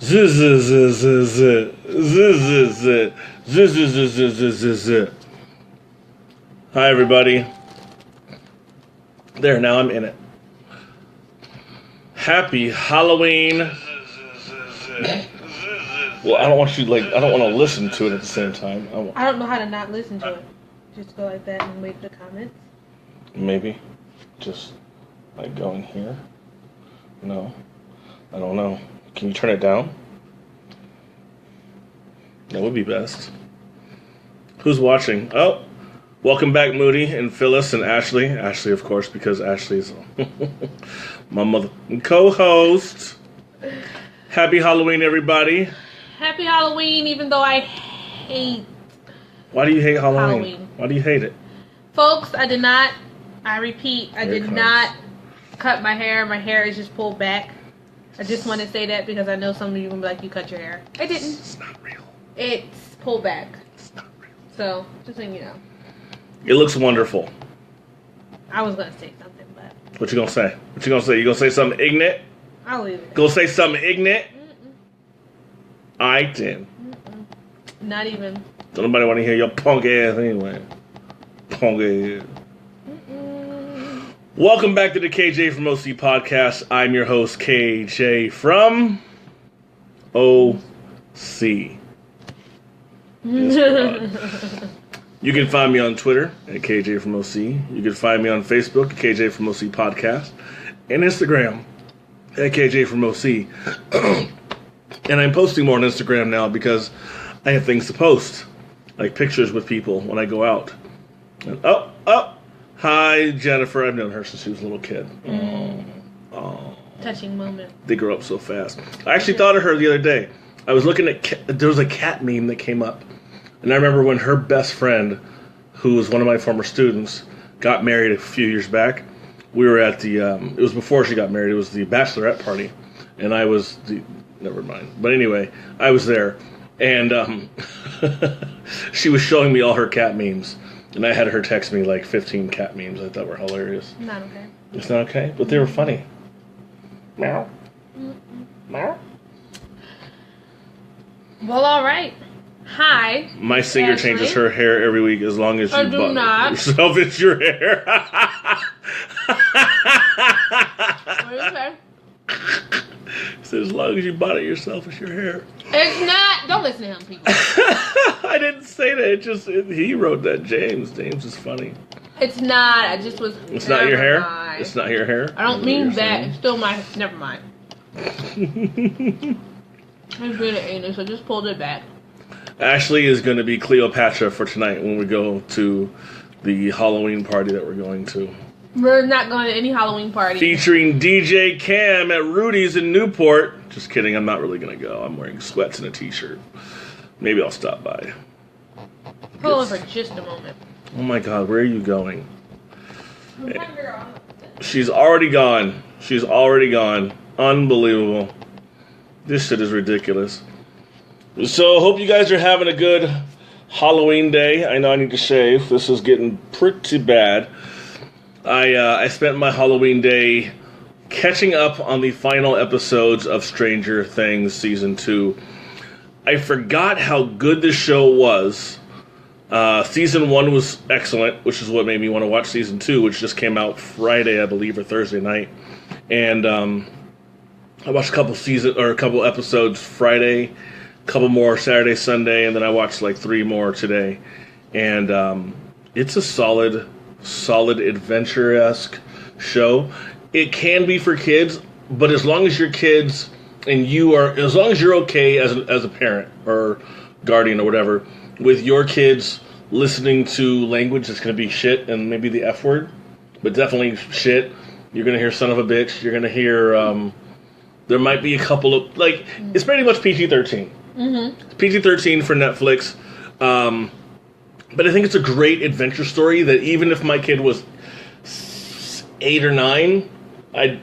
Z z z z z z z z z z z z z. Hi everybody. There, now I'm in it. Happy Halloween. Well, I don't want you I don't want to listen to it at the same time. I don't know how to not listen to it. Just go like that and wait for the comments. Maybe. Just like going here. No. I don't know. Can you turn it down? That would be best. Who's watching? Oh, welcome back, Moody and Phyllis and Ashley. Ashley, of course, because Ashley's my mother co-host. Happy Halloween, everybody. Happy Halloween, even though I hate Why do you hate Halloween? Why do you hate it? Folks, I did not cut my hair. My hair is just pulled back. I just want to say that because I know some of you will be like, you cut your hair. I didn't. It's not real. It's pulled back. It's not real. So, just so you know. It looks wonderful. I was going to say something, but... What you gonna say? What you gonna say? You gonna say something ignorant? I'll leave it. Go say something ignorant? I did. Not even. Don't nobody want to hear your punk ass anyway. Punk ass. Welcome back to the KJ from OC podcast. I'm your host, KJ from OC. You can find me on Twitter at KJ from OC. You can find me on Facebook at KJ from OC podcast. And Instagram at KJ from OC. And I'm posting more on Instagram now because I have things to post. Like pictures with people when I go out. And, hi, Jennifer. I've known her since she was a little kid. Oh. Touching moment. They grow up so fast. I actually thought of her the other day. I was looking at... There was a cat meme that came up. And I remember when her best friend, who was one of my former students, got married a few years back. We were at the... it was before she got married. It was the bachelorette party. And I was the... Never mind. But anyway, I was there. And she was showing me all her cat memes. And I had her text me like 15 cat memes I thought were hilarious. Not okay. It's not okay? But they were funny. Meow. Meow. Well, all right. Hi. My singer Ashley. changes her hair every week as long as you do not. yourself it's your hair. What did you say? So as long as you bought it yourself, it's your hair. It's not. Don't listen to him, people. I didn't say that. He wrote that. James is funny. It's not. I just was. It's not your hair? Mind. It's not your hair? I don't mean that. It's still my. Never mind. It's been an anus. I just pulled it back. Ashley is going to be Cleopatra for tonight when we go to the Halloween party that we're going to. We're not going to any Halloween party. Featuring DJ Cam at Rudy's in Newport. Just kidding, I'm not really going to go. I'm wearing sweats and a t-shirt. Maybe I'll stop by. Hold on for just a moment. Oh my god, where are you going? I'm trying to figure out. She's already gone. She's already gone. Unbelievable. This shit is ridiculous. So, hope you guys are having a good Halloween day. I know I need to shave. This is getting pretty bad. I spent my Halloween day catching up on the final episodes of Stranger Things Season 2. I forgot how good this show was. Season 1 was excellent, which is what made me want to watch Season 2, which just came out Friday, I believe, or Thursday night. And I watched a couple episodes Friday, a couple more Saturday, Sunday, and then I watched like 3 more today. And it's a solid adventure-esque show. It can be for kids, but as long as your kids and as long as you're okay as a parent or guardian or whatever with your kids listening to language that's going to be shit and maybe the F word, but definitely shit. You're going to hear son of a bitch. You're going to hear there might be a couple of it's pretty much PG-13. Mm-hmm. PG-13 for Netflix. But I think it's a great adventure story that even if my kid was 8 or 9, I'd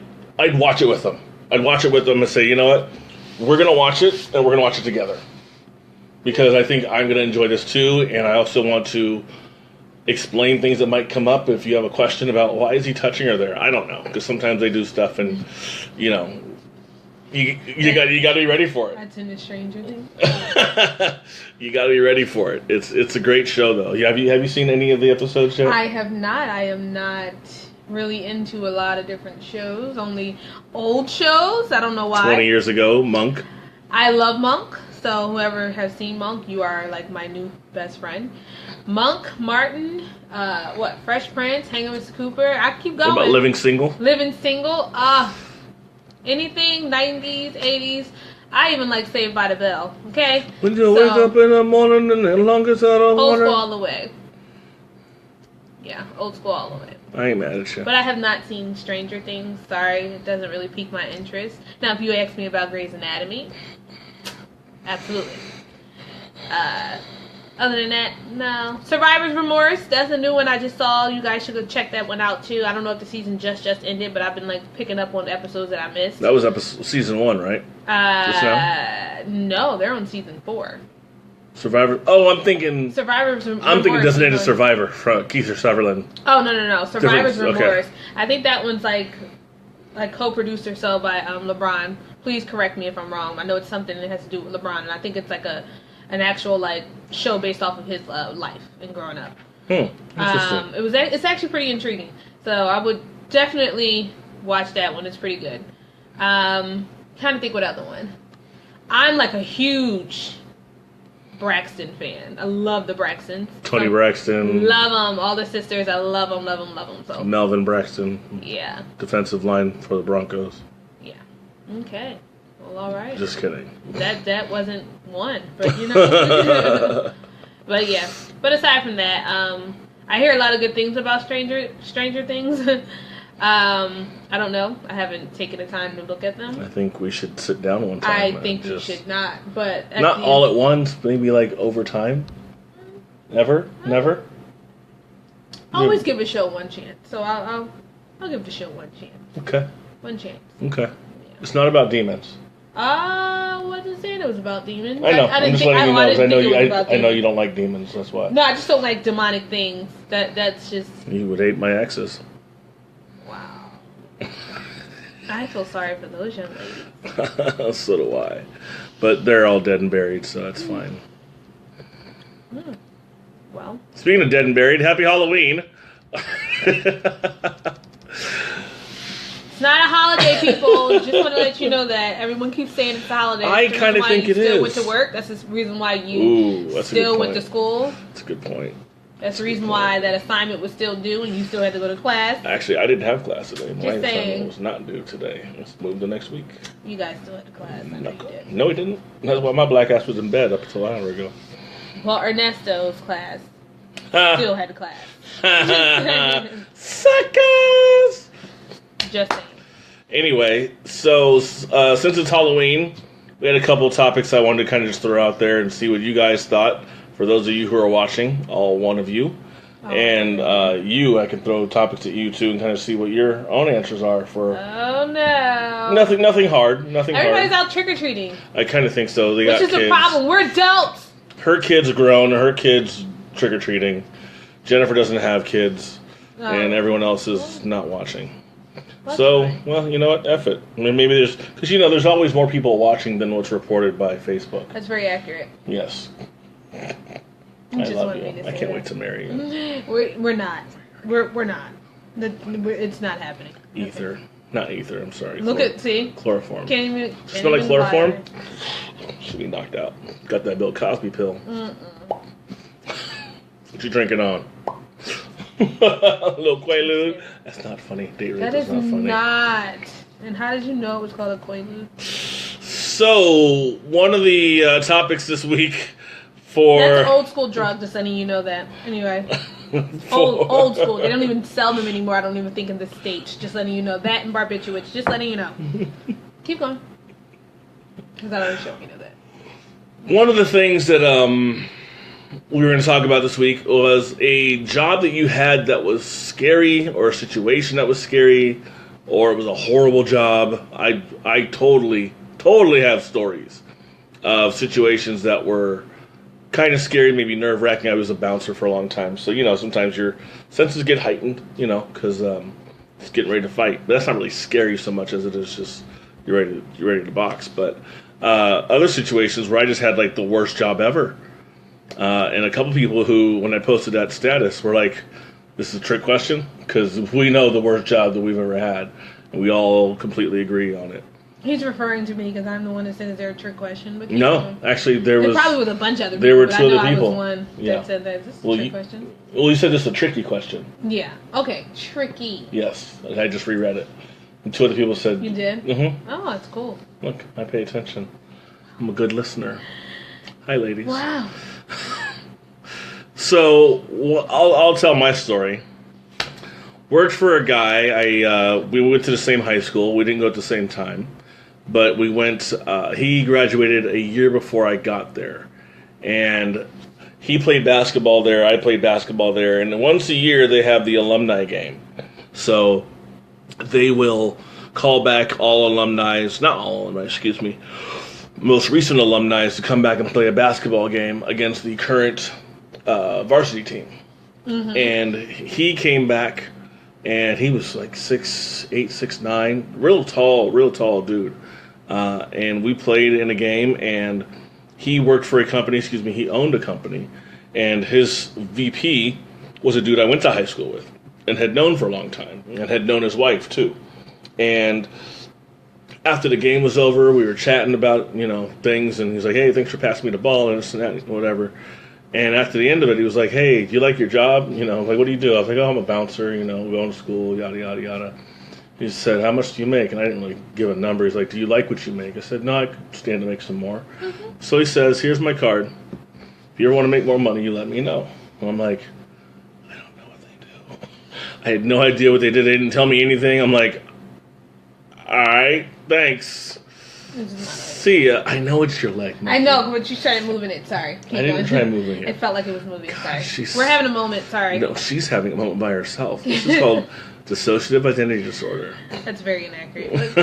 watch it with them. I'd watch it with them and say, you know what? We're going to watch it, and we're going to watch it together. Because I think I'm going to enjoy this too, and I also want to explain things that might come up if you have a question about why is he touching her there. I don't know, because sometimes they do stuff and, You got to be ready for it. That's in the Stranger Things. You got to be ready for it. It's a great show though. Have you seen any of the episodes yet? I have not. I am not really into a lot of different shows. Only old shows. I don't know why. 20 years ago, Monk. I love Monk. So whoever has seen Monk, you are like my new best friend. Monk, Martin, Fresh Prince, Hanging with Mr. Cooper. I keep going. What about Living Single? Living Single. Anything 90s, 80s. I even like Saved by the Bell. Okay. When you wake up in the morning and the longest out of old water. school all the way. Yeah, old school all the way. I ain't mad at you. But I have not seen Stranger Things. Sorry, it doesn't really pique my interest. Now, if you ask me about Grey's Anatomy, absolutely. Other than that, no. Survivor's Remorse, that's a new one I just saw. You guys should go check that one out too. I don't know if the season just ended, but I've been like picking up on episodes that I missed. That was season 1, right? Just now? No, they're on season 4. Survivor. Oh, I'm thinking. Survivor's Remorse. I'm thinking Designated Survivor from Keith Sutherland. Oh no. Survivor's Different. Remorse. Okay. I think that one's like co-produced or so by LeBron. Please correct me if I'm wrong. I know it's something that has to do with LeBron, and I think it's like an actual like show based off of his life and growing up. Interesting. It's actually pretty intriguing. So I would definitely watch that one. It's pretty good. Trying to think what other one. I'm like a huge Braxton fan. I love the Braxtons. Tony Braxton. Love them. All the sisters. I love them. So Melvin Braxton. yeah. Defensive line for the Broncos. Yeah. Okay. Well, all right. Just kidding. That wasn't one, but you know. But yeah. But aside from that, I hear a lot of good things about Stranger Things. I don't know. I haven't taken the time to look at them. I think we should sit down one time. I think we should not, but not all at once. Maybe like over time. Never. Always give a show one chance. So I'll give the show one chance. Okay. One chance. Okay. Yeah. It's not about demons. I wasn't saying it was about demons. I know. I'm just letting you know. 'Cause I know you don't like demons. That's why. No, I just don't like demonic things. That's just. You would hate my exes. Wow. I feel sorry for those young ladies. So do I. But they're all dead and buried, so that's fine. Well. Speaking of dead and buried, happy Halloween. It's not a holiday, people. Just want to let you know that. Everyone keeps saying it's a holiday. I kind of think it is. Still went to work. That's the reason why you still went to school. That's a good point. That's the reason why that assignment was still due and you still had to go to class. Actually, I didn't have class today. My Just saying. assignment was not due today. Let's move to next week. You guys still had class. I know you did. No, he didn't. That's why my black ass was in bed up until an hour ago. Well, Ernesto's class still had class. Suckers! Just saying. Anyway, so since it's Halloween, we had a couple of topics I wanted to kind of just throw out there and see what you guys thought. For those of you who are watching, all one of you. Oh. And I can throw topics at you too and kind of see what your own answers are for. Oh no. Nothing hard. Everybody's out trick-or-treating. I kind of think so. They Which got is kids. the problem. We're adults. Her kids are grown. Her kids trick-or-treating. Jennifer doesn't have kids. And everyone else is not watching. So, well, you know what? F it. I mean, maybe because there's always more people watching than what's reported by Facebook. That's very accurate. Yes. I love you. I can't wait to marry you. We're not. We're not. It's not happening. Ether. Not ether, I'm sorry. Look at, see? Chloroform. Can't even smell like chloroform? Should be knocked out. Got that Bill Cosby pill. What you drinking on? A little Quaalude? That's not funny. Date rape that is not funny. Not. And how did you know it was called a Quaalude? So, one of the topics this week for... That's old school drug, just letting you know that. Anyway. Old school. They don't even sell them anymore, I don't even think, in the States. Just letting you know. That and barbiturates. Just letting you know. Keep going. Because I don't show you know that. One of the things that we were going to talk about this week was a job that you had that was scary, or a situation that was scary, or it was a horrible job. I totally have stories of situations that were kind of scary, maybe nerve-wracking. I was a bouncer for a long time, so sometimes your senses get heightened, because it's getting ready to fight. But that's not really scary so much as it is just you're ready to box. But other situations where I just had like the worst job ever, and a couple people who, when I posted that status, were like, "This is a trick question," because we know the worst job that we've ever had, and we all completely agree on it. He's referring to me because I'm the one that said, "Is there a trick question?" But no, actually, there was probably with a bunch of other people. There were two other I people. was one that said that. Is this a trick question? Well, you said this is a tricky question. Yeah. Okay. Tricky. Yes, I just reread it. And two other people said... You did? Mm-hmm. Oh, that's cool. Look, I pay attention. I'm a good listener. Hi, ladies. Wow. So, I'll tell my story. Worked for a guy. We went to the same high school. We didn't go at the same time. But we went... he graduated a year before I got there. And he played basketball there. I played basketball there. And once a year, they have the alumni game. So... they will call back all alumni, not all alumni, excuse me, most recent alumni to come back and play a basketball game against the current varsity team. Mm-hmm. And he came back, and he was like 6'8", 6'9", real tall dude. And we played in a game, and he worked for a company, he owned a company, and his VP was a dude I went to high school with. And had known for a long time, and had known his wife too. And after the game was over, we were chatting about things, and he's like, "Hey, thanks for passing me the ball," and this and that, and whatever. And after the end of it, he was like, "Hey, do you like your job? Like, what do you do?" I was like, "Oh, I'm a bouncer. Going to school, yada yada yada." He said, "How much do you make?" And I didn't really give a number. He's like, "Do you like what you make?" I said, "No, I could stand to make some more." Mm-hmm. So he says, "Here's my card. If you ever want to make more money, you let me know." And I'm like, I had no idea what they did. They didn't tell me anything. I'm like, all right, thanks. See ya. I know it's your leg. I know, but you started moving it. Sorry. I didn't try moving it. It felt like it was moving. God, sorry. We're having a moment. Sorry. No, she's having a moment by herself. This is called dissociative identity disorder. That's very inaccurate.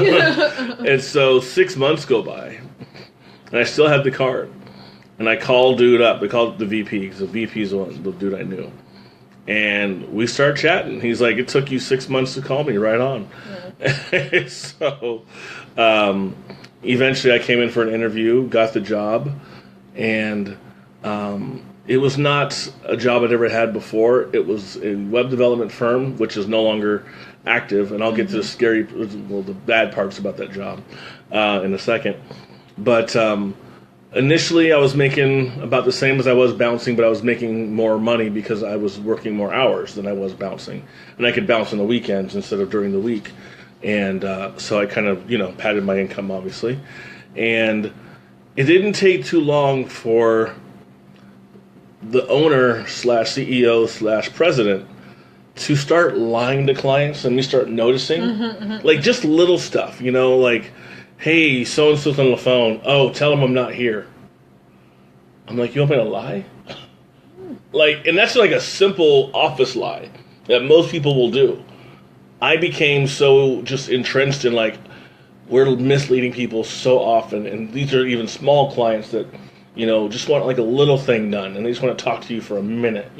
And so 6 months go by, and I still have the card. And I call dude up. They call it the VP, because the VP is the dude I knew. And we start chatting. He's like, "It took you 6 months to call me, right on." Yeah. So, eventually I came in for an interview, got the job, and it was not a job I'd ever had before. It was a web development firm, which is no longer active, and I'll get to the bad parts about that job in a second. But initially, I was making about the same as I was bouncing, but I was making more money because I was working more hours than I was bouncing. And I could bounce on the weekends instead of during the week. And so I kind of, padded my income, obviously. And it didn't take too long for the owner / CEO / president to start lying to clients and me start noticing. Like, just little stuff, like, "Hey, so-and-so's on the phone. Oh, tell him I'm not here." I'm like, "You want me to lie?" Like, and that's like a simple office lie that most people will do. I became so just entrenched in, like, we're misleading people so often, and these are even small clients that, just want like a little thing done, and they just want to talk to you for a minute,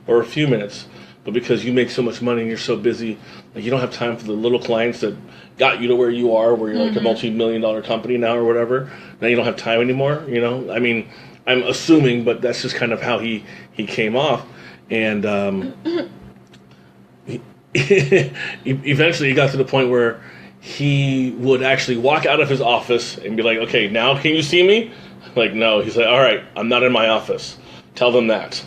or a few minutes. But because you make so much money and you're so busy, like, you don't have time for the little clients that got you to where you are, where you're like a multi-million-dollar company now or whatever. Now you don't have time anymore, I mean, I'm assuming, but that's just kind of how he came off. And eventually he got to the point where he would actually walk out of his office and be like, "Okay, now can you see me?" Like, no. He's like, "All right, I'm not in my office. Tell them that."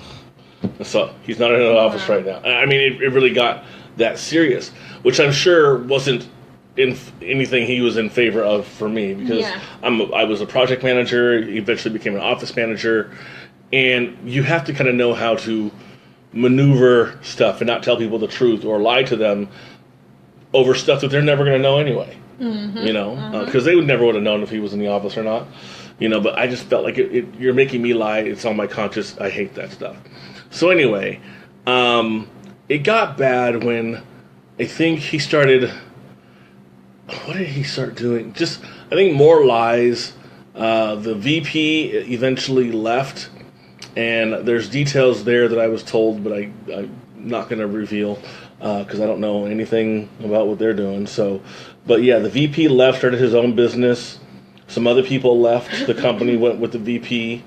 So he's not in the office right now. I mean, it really got that serious, which I'm sure wasn't in anything he was in favor of for me, because I was a project manager, eventually became an office manager, and you have to kind of know how to maneuver stuff and not tell people the truth or lie to them over stuff that they're never going to know anyway. Because they would never would have known if he was in the office or not. But I just felt like you're making me lie. It's on my conscience. I hate that stuff. So anyway, it got bad when I think he started... What did he start doing? Just, I think, more lies. The VP eventually left, and there's details there that I was told, but I'm not going to reveal because I don't know anything about what they're doing. So But yeah, the VP left, started his own business. Some other people left. The company went with the VP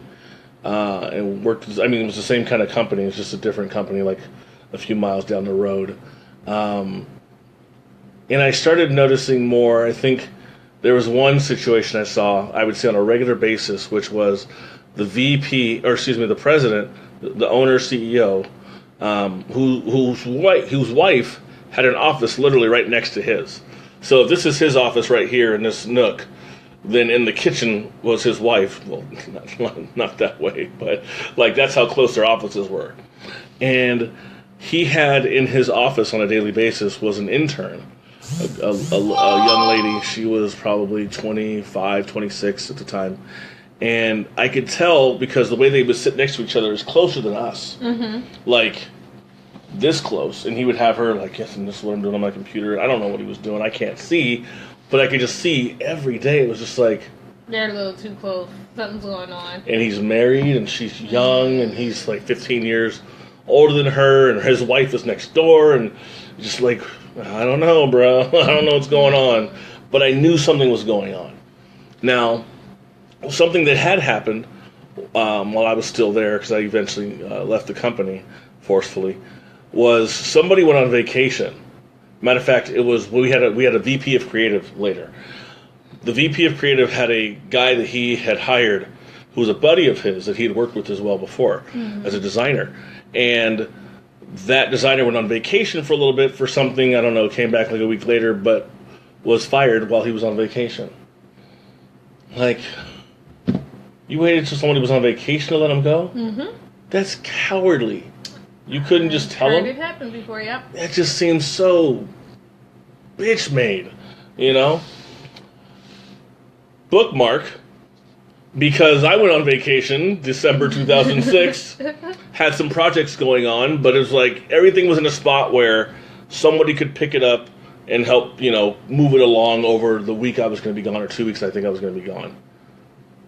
and worked. I mean, it was the same kind of company. It was just a different company, like a few miles down the road. And I started noticing more. I think there was one situation I saw, I would say on a regular basis, which was the VP, or excuse me, the president, the owner, CEO, whose wife had an office literally right next to his. So if this is his office right here in this nook, then in the kitchen was his wife. Well, not that way, but like that's how close their offices were. And he had in his office on a daily basis was an intern, a young lady. She was probably 25, 26 at the time. And I could tell because the way they would sit next to each other is closer than us. Mm-hmm. Like this close. And he would have her like, yes, and this is what I'm doing on my computer. I don't know what he was doing. I can't see. But I could just see every day. It was just like... They're a little too close. Something's going on. And he's married, and she's young, and he's like 15 years older than her, and his wife is next door, and just like, I don't know, bro. I don't know what's going on. But I knew something was going on. Now, something that had happened while I was still there, because I eventually left the company forcefully, was somebody went on vacation. Matter of fact, it was we had a VP of creative later. The VP of creative had a guy that he had hired who was a buddy of his that he had worked with as well before as a designer. And that designer went on vacation for a little bit for something, I don't know, came back like a week later, but was fired while he was on vacation. Like, you waited until somebody was on vacation to let him go? Mm-hmm. That's cowardly. You couldn't just tell him? It happened before, yep. That just seems so bitch made, you know? Bookmark, because I went on vacation December 2006, had some projects going on, but it was like everything was in a spot where somebody could pick it up and help, you know, move it along over the week I was going to be gone, or 2 weeks I think I was going to be gone.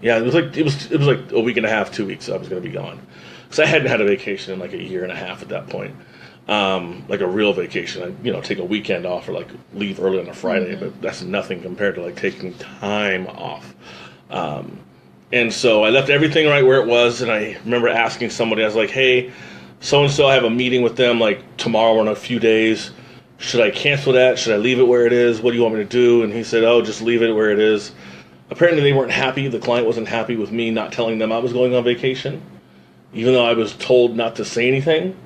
Yeah, it was like a week and a half, 2 weeks I was going to be gone. Because I hadn't had a vacation in like a year and a half at that point. Like a real vacation. I'd, you know, take a weekend off or like leave early on a Friday, but that's nothing compared to like taking time off. And so I left everything right where it was, and I remember asking somebody, I was like, hey, so-and-so, I have a meeting with them like tomorrow or in a few days. Should I cancel that? Should I leave it where it is? What do you want me to do? And he said, oh, just leave it where it is. Apparently they weren't happy. The client wasn't happy with me not telling them I was going on vacation, even though I was told not to say anything.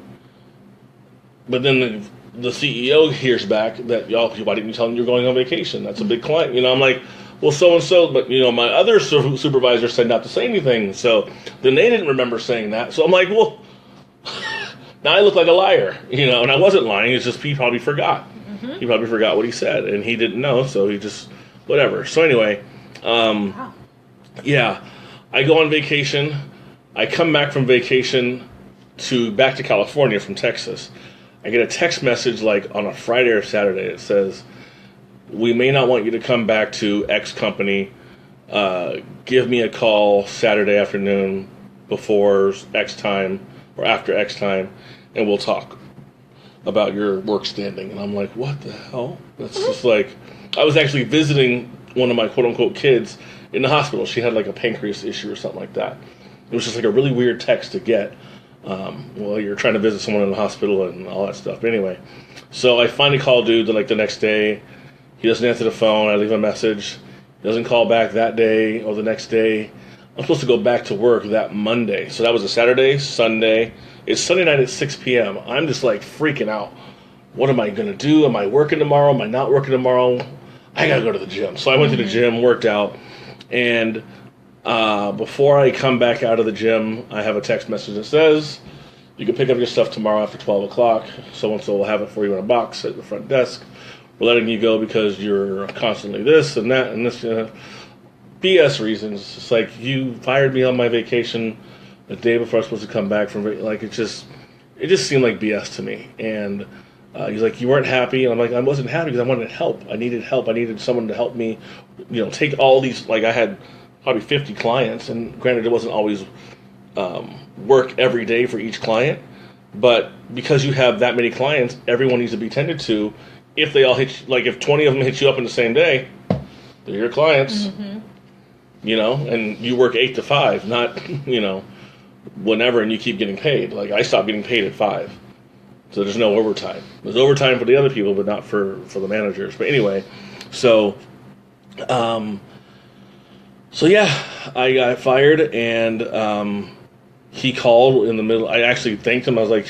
But then the CEO hears back that, y'all, why didn't you tell them you're going on vacation? That's a big client. You know, I'm like, well, so-and-so, but, you know, my other supervisor said not to say anything. So then they didn't remember saying that. So I'm like, well, now I look like a liar, you know, and I wasn't lying. It's just he probably forgot. Mm-hmm. He probably forgot what he said, and he didn't know, so he just, whatever. So anyway, yeah, I go on vacation. I come back from vacation back to California from Texas. I get a text message like on a Friday or Saturday. It says, we may not want you to come back to X company. Give me a call Saturday afternoon before X time or after X time, and we'll talk about your work standing. And I'm like, what the hell? That's just like, I was actually visiting one of my quote-unquote kids in the hospital. She had like a pancreas issue or something like that. It was just like a really weird text to get. Well, you're trying to visit someone in the hospital and all that stuff. But anyway, so I finally call dude like the next day. He doesn't answer the phone. I leave a message. He doesn't call back that day or the next day. I'm supposed to go back to work that Monday. So that was a Saturday, Sunday. It's Sunday night at 6 p.m. I'm just like freaking out. What am I going to do? Am I working tomorrow? Am I not working tomorrow? I got to go to the gym. So I went to the gym, worked out, and before I come back out of the gym, I have a text message that says, you can pick up your stuff tomorrow after 12 o'clock. So-and-so will have it for you in a box at the front desk. We're letting you go because you're constantly this and that and this. BS reasons. It's just like, you fired me on my vacation the day before I was supposed to come back from, like, it just seemed like BS to me. And he's like, you weren't happy. And I'm like, I wasn't happy because I wanted help. I needed help. I needed someone to help me, you know, take all these, like I had probably 50 clients, and granted it wasn't always work every day for each client, but because you have that many clients, everyone needs to be tended to if they all hit, like if 20 of them hit you up in the same day, they're your clients. Mm-hmm. You know, and you work 8 to 5, not, you know, whenever, and you keep getting paid. Like, I stopped getting paid at 5. So there's no overtime. There's overtime for the other people, but not for the managers. But anyway, so yeah, I got fired, and he called in the middle. I actually thanked him. I was like,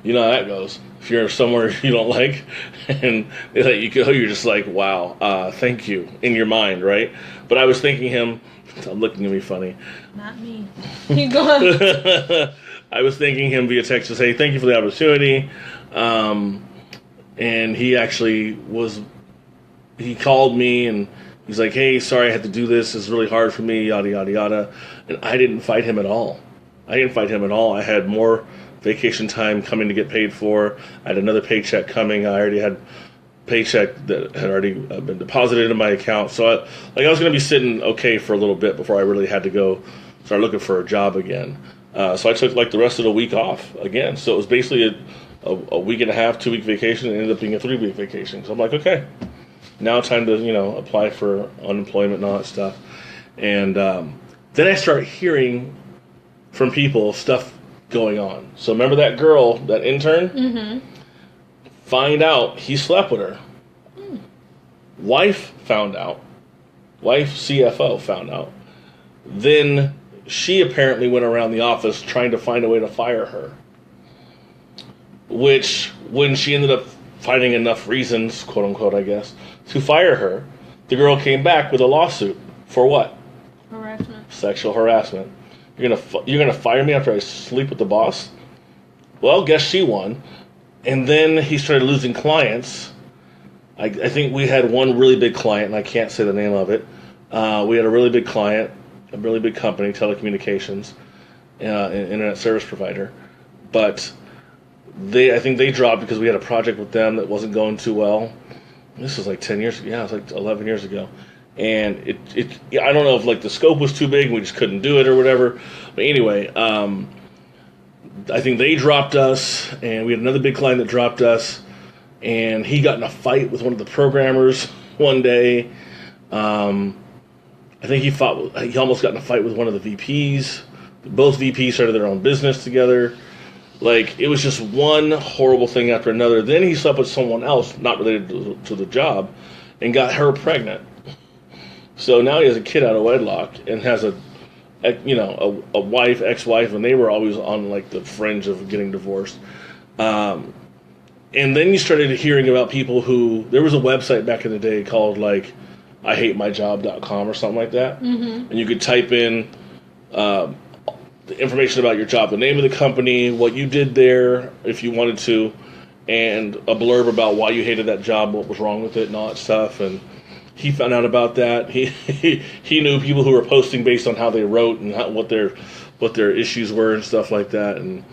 you know how that goes. If you're somewhere you don't like and they let you go, you're just like, wow, thank you, in your mind, right? But I was thanking him. I'm looking at me funny. Not me. Keep going. I was thanking him via text to say thank you for the opportunity. And he actually he called me and he's like, hey, sorry I had to do this. It's really hard for me, yada, yada, yada. And I didn't fight him at all. I had more vacation time coming to get paid for. I had another paycheck coming. I already had paycheck that had already been deposited into my account. So I was going to be sitting okay for a little bit before I really had to go start looking for a job again. So I took like the rest of the week off again. So it was basically a week and a half, 2-week vacation. It ended up being a 3-week vacation. So I'm like, okay, now time to, you know, apply for unemployment and all that stuff. And then I start hearing from people stuff going on. So remember that girl, that intern? Mm-hmm. Find out he slept with her. Wife found out. Wife CFO found out. Then she apparently went around the office trying to find a way to fire her. Which, when she ended up finding enough reasons, quote unquote, I guess, to fire her, the girl came back with a lawsuit for what? Harassment. Sexual harassment. You're gonna fire me after I sleep with the boss? Well, guess she won. And then he started losing clients. I think we had one really big client, and I can't say the name of it. We had a really big client, a really big company, telecommunications, internet service provider. But I think they dropped because we had a project with them that wasn't going too well. This was like 10 years ago. Yeah, it was like 11 years ago. And I don't know if like the scope was too big, we just couldn't do it or whatever. But anyway, I think they dropped us, and we had another big client that dropped us, and he got in a fight with one of the programmers one day. I think he almost got in a fight with one of the VPs. Both VPs started their own business together. Like, it was just one horrible thing after another. Then he slept with someone else, not related to the job, and got her pregnant. So now he has a kid out of wedlock and has a wife, ex-wife, and they were always on like the fringe of getting divorced. And then you started hearing about people there was a website back in the day called like IHateMyJob.com or something like that. Mm-hmm. And you could type in the information about your job, the name of the company, what you did there if you wanted to, and a blurb about why you hated that job, what was wrong with it, and all that stuff. And he found out about that. He knew people who were posting based on how they wrote and what their issues were and stuff like that. And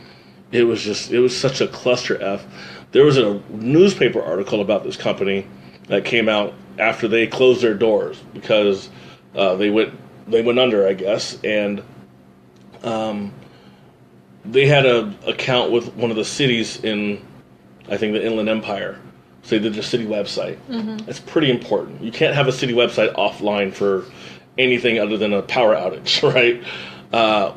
it was such a cluster F. There was a newspaper article about this company that came out after they closed their doors because they went under, I guess, and they had an account with one of the cities in, I think, the Inland Empire. So they did a city website. Mm-hmm. It's pretty important. You can't have a city website offline for anything other than a power outage, right?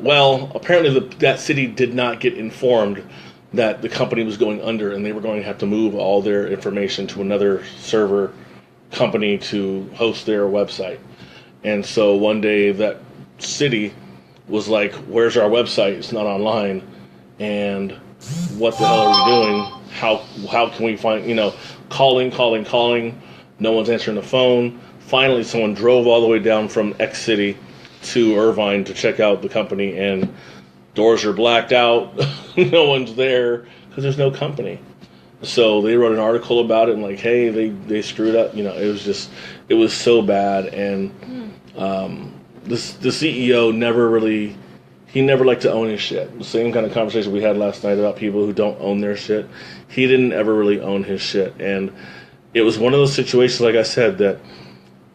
Well, apparently that city did not get informed that the company was going under and they were going to have to move all their information to another server company to host their website. And so one day that city was like, where's our website? It's not online. And what the hell are we doing? How can we find, calling. No one's answering the phone. Finally, someone drove all the way down from X city to Irvine to check out the company, and doors are blacked out. No one's there because there's no company. So they wrote an article about it and like, hey, they screwed up. It was so bad. And the CEO never liked to own his shit. The same kind of conversation we had last night about people who don't own their shit. He didn't ever really own his shit. And it was one of those situations, like I said, that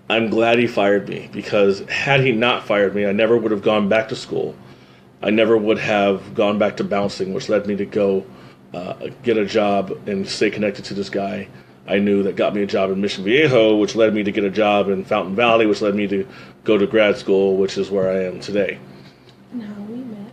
I'm glad he fired me, because had he not fired me, I never would have gone back to school. I never would have gone back to bouncing, which led me to go get a job and stay connected to this guy I knew that got me a job in Mission Viejo, which led me to get a job in Fountain Valley, which led me to go to grad school, which is where I am today. No, we met.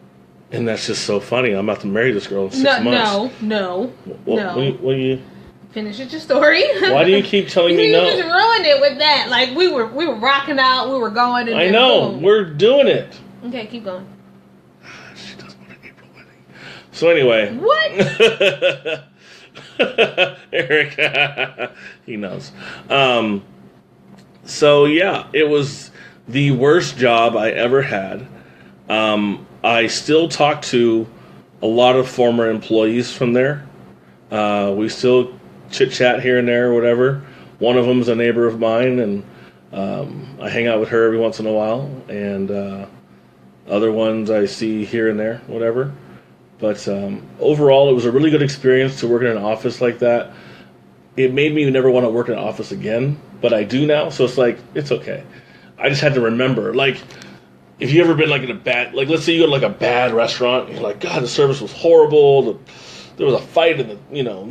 And that's just so funny. I'm about to marry this girl in 6 months. No. What do you... Finish your story. Why do you keep telling me no? You just ruined it with that. Like, we were rocking out, we were going. And I know. Boom. We're doing it. Okay, keep going. She doesn't want an April wedding. So anyway. What? Eric, he knows. So yeah, it was the worst job I ever had. I still talk to a lot of former employees from there. We still chit chat here and there or whatever. One of them's a neighbor of mine, and I hang out with her every once in a while. And other ones I see here and there, whatever. But overall, it was a really good experience to work in an office like that. It made me never want to work in an office again, but I do now, so it's like, it's okay. I just had to remember, like, if you ever been like in a bad, like let's say you go to like a bad restaurant, and you're like, God, the service was horrible, there was a fight in the,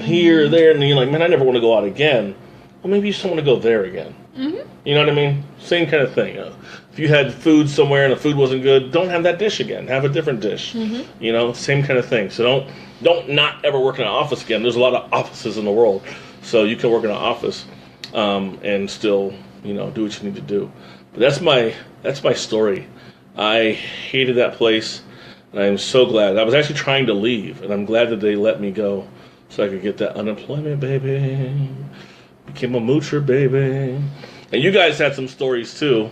here, there, and you're like, man, I never want to go out again. Well, maybe you just don't want to go there again. Mm-hmm. You know what I mean? Same kind of thing. If you had food somewhere and the food wasn't good, don't have that dish again. Have a different dish. Mm-hmm. Same kind of thing. So don't not ever work in an office again. There's a lot of offices in the world, so you can work in an office and still, do what you need to do. But that's my story. I hated that place, and I'm so glad. I was actually trying to leave, and I'm glad that they let me go so I could get that unemployment, baby. Became a moocher, baby. And you guys had some stories too,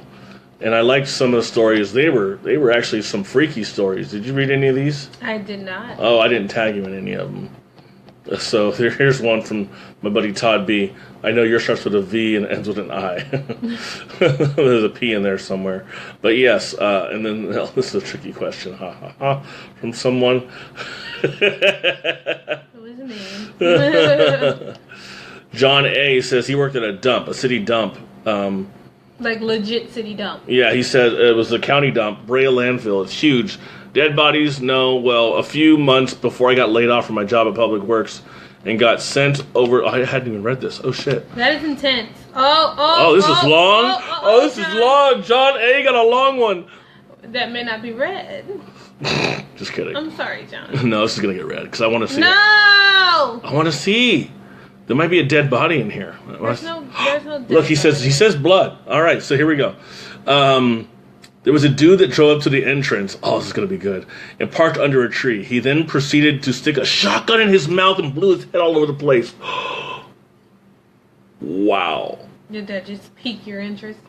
and I liked some of the stories. They were actually some freaky stories. Did you read any of these? I did not. Oh, I didn't tag you in any of them. So here's one from my buddy Todd B. I know yours starts with a V and ends with an I. There's a P in there somewhere. But yes, and then this is a tricky question. Ha ha ha. From someone. Who is his name? John A. says he worked at a city dump. Like legit city dump. Yeah, he said it was a county dump, Brea landfill. It's huge. Dead bodies, no. Well, a few months before I got laid off from my job at Public Works and got sent over. I hadn't even read this. Oh, shit. That is intense. This is long? This is long. John A. got a long one. That may not be read. Just kidding. I'm sorry, John. No, this is going to get read because I want to see No! it. I want to see. There might be a dead body in here. There's no dead Look, he says blood. All right, so here we go. There was a dude that drove up to the entrance. Oh, this is going to be good. And parked under a tree. He then proceeded to stick a shotgun in his mouth and blew his head all over the place. Wow. Did that just pique your interest?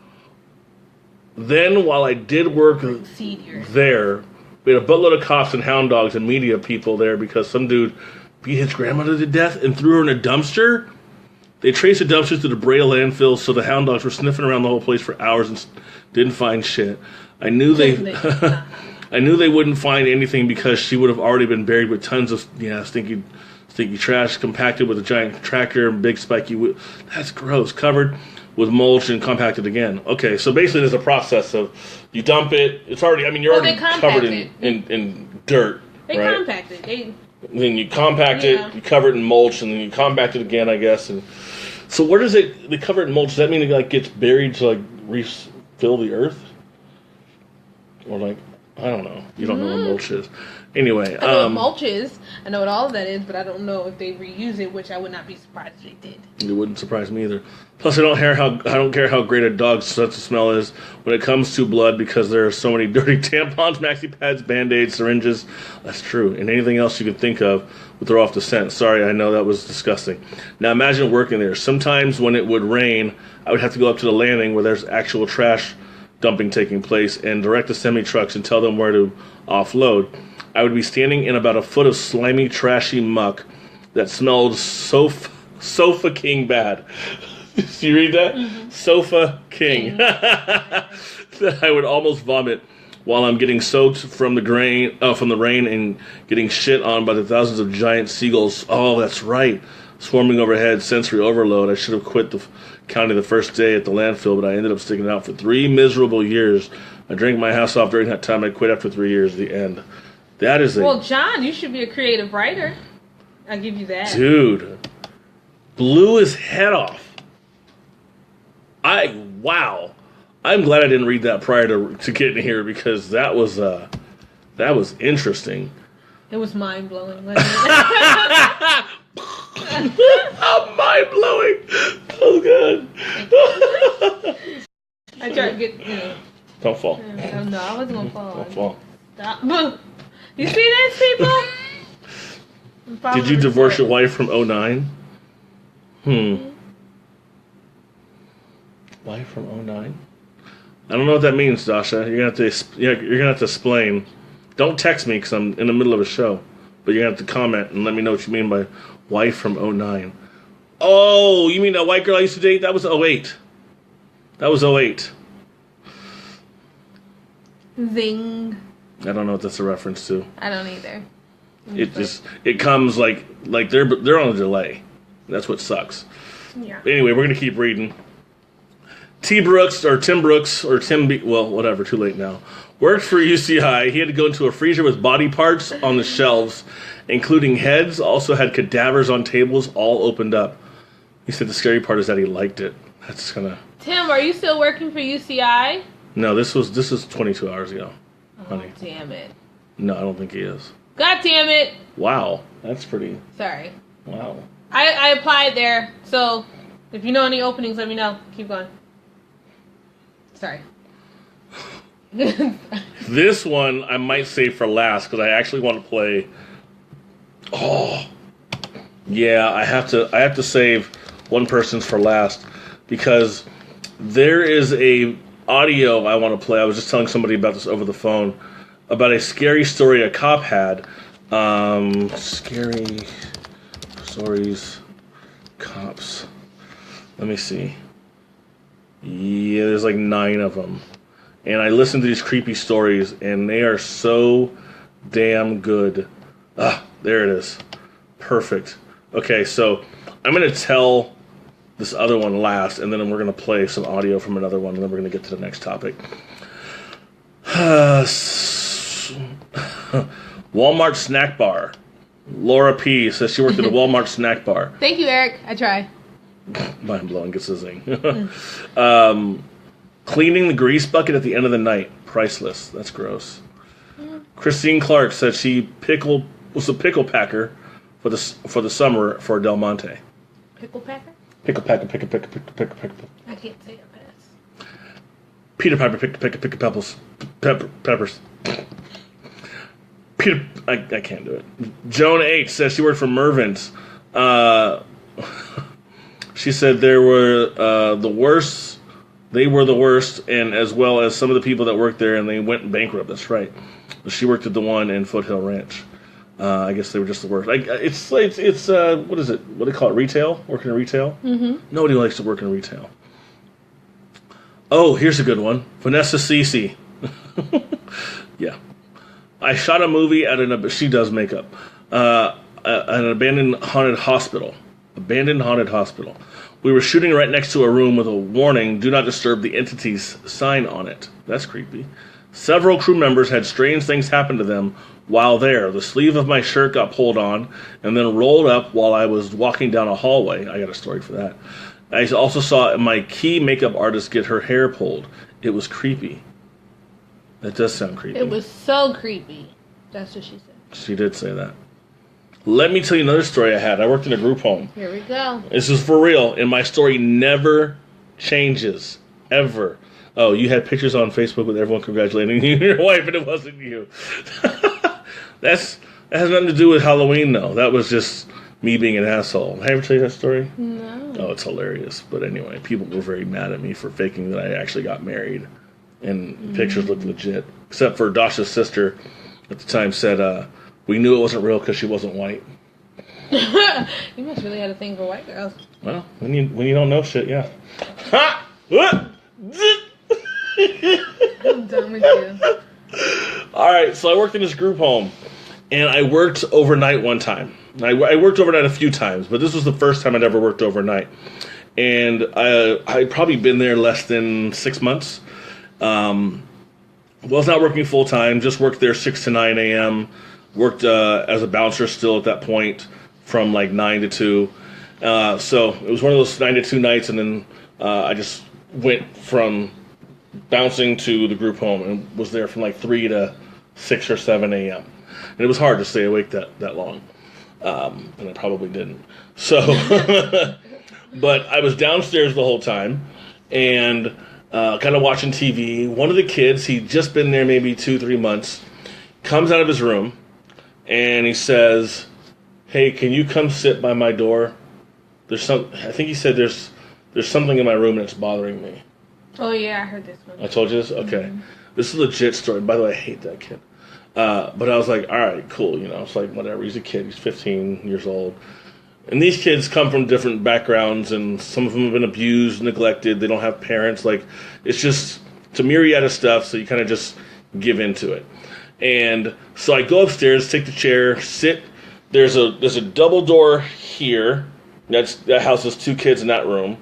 Then, while I did work there, we had a buttload of cops and hound dogs and media people there because some dude beat his grandmother to death and threw her in a dumpster. They traced the dumpsters to the Brea landfill, so the hound dogs were sniffing around the whole place for hours and didn't find shit. I knew they wouldn't find anything because she would have already been buried with tons of stinky trash, compacted with a giant tractor and big spiky wood. That's gross. Covered with mulch and compacted again. Okay, so basically there's a process of you dump it. It's already. You're already covered in dirt. They right? compact it. Then you compact it, you cover it in mulch, and then you compact it again, I guess. And so where does it? They cover it in mulch. Does that mean it gets buried to refill the earth? Or I don't know. You don't know what mulch is. Anyway, I know what mulch is. I know what all of that is, but I don't know if they reuse it, which I would not be surprised if they did. It wouldn't surprise me either. Plus, I don't care how great a dog's sense of smell is when it comes to blood because there are so many dirty tampons, maxi pads, Band-Aids, syringes. That's true. And anything else you could think of would throw off the scent. Sorry, I know that was disgusting. Now imagine working there. Sometimes when it would rain, I would have to go up to the landing where there's actual trash dumping taking place and direct the semi-trucks and tell them where to offload. I would be standing in about a foot of slimy, trashy muck that smelled Sofa King bad. Did you read that? Mm-hmm. Sofa King. That I would almost vomit while I'm getting soaked from the rain and getting shit on by the thousands of giant seagulls. Oh, that's right. Swarming overhead, sensory overload. I should have quit the county the first day at the landfill, but I ended up sticking it out for 3 miserable years. I drank my house off during that time. I quit after 3 years. The end. That is Well, John, you should be a creative writer. I'll give you that. Dude. blew his head off. Wow. I'm glad I didn't read that prior to getting here because that was interesting. It was mind blowing. Mind blowing. Oh god. I tried to get. Don't fall. No, I wasn't gonna fall. Don't fall. Stop. You see this, people? Did you divorce your wife from 09? Wife from 09? I don't know what that means, Dasha. You're gonna have to explain. Don't text me because I'm in the middle of a show. But you're gonna have to comment and let me know what you mean by wife from 09. Oh, you mean that white girl I used to date? That was 08. That was 08. Zing. I don't know what that's a reference to. I don't either. It comes like they're on a delay. That's what sucks. Yeah. Anyway, we're gonna keep reading. Tim Brooks, well, whatever, too late now. Worked for UCI. He had to go into a freezer with body parts on the shelves, including heads, also had cadavers on tables, all opened up. He said the scary part is that he liked it. That's gonna... Tim, are you still working for UCI? No, this is 22 hours ago, honey. Oh, damn it. No, I don't think he is. God damn it. Wow, that's pretty... Sorry. Wow. I applied there, so if you know any openings, let me know. Keep going. Sorry. This one I might save for last because I actually want to play. Oh, yeah, I have to save one person's for last because there is a audio I want to play. I was just telling somebody about this over the phone about a scary story a cop had. Scary stories, cops. Let me see. Yeah, there's like 9 of them. And I listen to these creepy stories, and they are so damn good. Ah, there it is. Perfect. Okay, so I'm going to tell this other one last, and then we're going to play some audio from another one, and then we're going to get to the next topic. Walmart snack bar. Laura P. says she worked at a Walmart snack bar. Thank you, Eric. I try. Mind blowing, gets a zing. Cleaning the grease bucket at the end of the night. Priceless. That's gross. Christine Clark said she was a pickle packer for the summer for Del Monte. Pickle packer? Pickle packer. I can't say it fast. Peter Piper pick peppers. Peter, I can't do it. Joan H. says she worked for Mervyn's. She said they were the worst, and as well as some of the people that worked there, and they went bankrupt. That's right. She worked at the one in Foothill Ranch. I guess they were just the worst. It's what is it? What do they call it? Retail? Working in retail? Mm-hmm. Nobody likes to work in retail. Oh, here's a good one. Vanessa Cece. Yeah. I shot a movie she does makeup. An abandoned haunted hospital. We were shooting right next to a room with a warning, do not disturb the entities sign on it. That's creepy. Several crew members had strange things happen to them while there. The sleeve of my shirt got pulled on and then rolled up while I was walking down a hallway. I got a story for that. I also saw my key makeup artist get her hair pulled. It was creepy. That does sound creepy. It was so creepy. That's what she said. She did say that. Let me tell you another story I had. I worked in a group home. Here we go. This is for real, and my story never changes. Ever. Oh, you had pictures on Facebook with everyone congratulating you and your wife, and it wasn't you. That has nothing to do with Halloween, though. That was just me being an asshole. Have I ever tell you that story? No. Oh, it's hilarious. But anyway, people were very mad at me for faking that I actually got married. And pictures looked legit. Except for Dasha's sister at the time said, we knew it wasn't real because she wasn't white. You must really have a thing for white girls. Well, when you don't know shit, yeah. Ha! What? I'm done with you. Alright, so I worked in this group home. And I worked overnight one time. I worked overnight a few times, but this was the first time I'd ever worked overnight. And I'd probably been there less than 6 months. Was not working full time, just worked there 6 to 9 a.m. Worked as a bouncer still at that point from like 9 to 2. So it was one of those 9 to 2 nights, and then I just went from bouncing to the group home and was there from like 3 to 6 or 7 a.m. And it was hard to stay awake that long. And I probably didn't. So, but I was downstairs the whole time and kind of watching TV. One of the kids, he'd just been there maybe 2-3 months, comes out of his room and he says, "Hey, can you come sit by my door? I think he said there's something in my room that's bothering me." Oh, yeah, I heard this one. I told you this? Okay. Mm-hmm. This is a legit story. By the way, I hate that kid. But I was like, all right, cool. It's like, whatever. He's a kid. He's 15 years old. And these kids come from different backgrounds, and some of them have been abused, neglected. They don't have parents. Like, it's a myriad of stuff, so you kind of just give into it. And so I go upstairs, take the chair, sit. There's a double door here. That houses 2 kids in that room.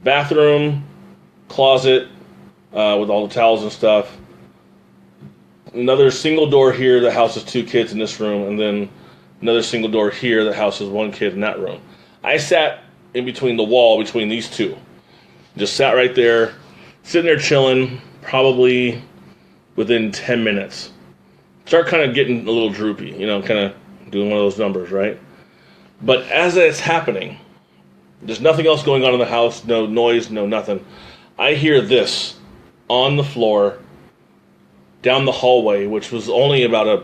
Bathroom, closet, with all the towels and stuff. Another single door here that houses 2 kids in this room, and then another single door here that houses 1 kid in that room. I sat in between the wall between these 2. Just sat right there, sitting there chilling, probably within 10 minutes. Start kind of getting a little droopy, kind of doing one of those numbers, right? But as it's happening, there's nothing else going on in the house, no noise, no nothing. I hear this on the floor down the hallway, which was only about a